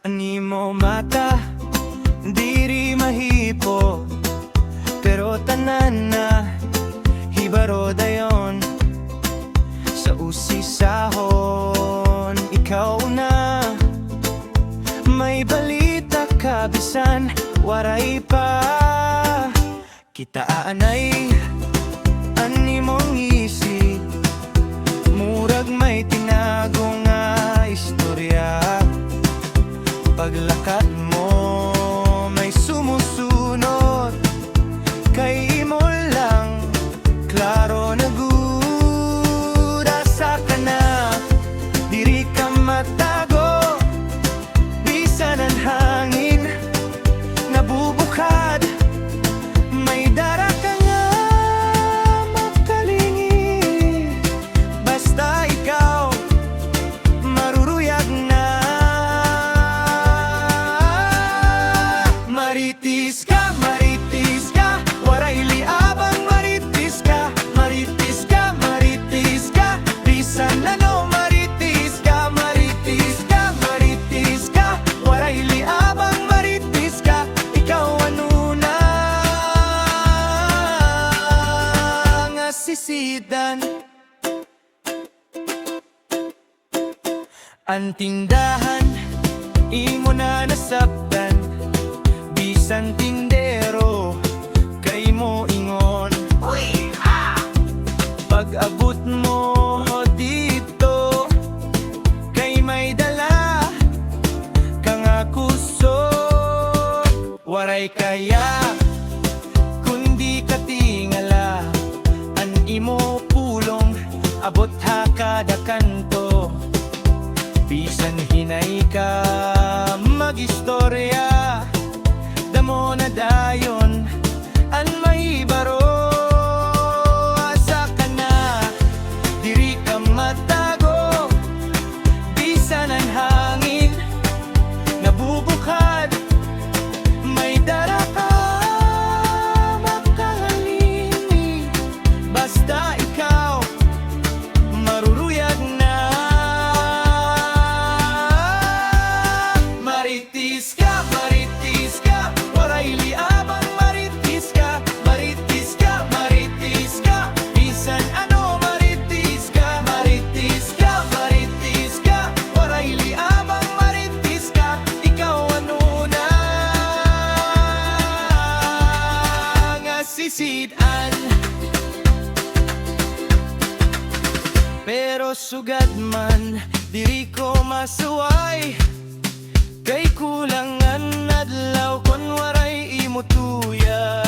Animo mata, diri mahipo, pero tanan na hibaro dayon. Sa usisahon, ikaw na may balita kabisan, waray pa kita aanay animong isi, murag may tinago nga istorya. Paglakat mo may sumusunod, kay imo lang klaro nagura sa kana. Diri ka matago, bisan ang hangin nabubukad, may dara ka nga makalingi. Basta ikaw maruruyag na. Maritis ka, waray liabang maritis ka, maritis ka, maritis ka, bisan ano maritis ka, maritis ka, maritis ka, waray liabang maritis ka, ikaw ano na nga sisidan. Ang tindahan, imo na nasabtan, bisan tindero, kay mo ingon. Pag-abot mo dito, kay may dala kang akusot. Waray kaya, kundi katingala, an imo pulong, abot ha kada kanto. Bisan hinay ka mag-istorya, damo na dayon ang mahibaro. Asa ka na, diri ka matago, bisan ang hangin nabubukad, may dara ka makahalini. Basta ikaw maruruyag na. Maritis ka, waray liabang maritis ka, maritis ka, maritis ka, bisan ano maritis ka, maritis ka, maritis ka, waray liabang maritis ka, ikaw ano na nga sisidan. Pero sugad man, diri ko masuway, kay kulangan adlaw kon waray imo tuya.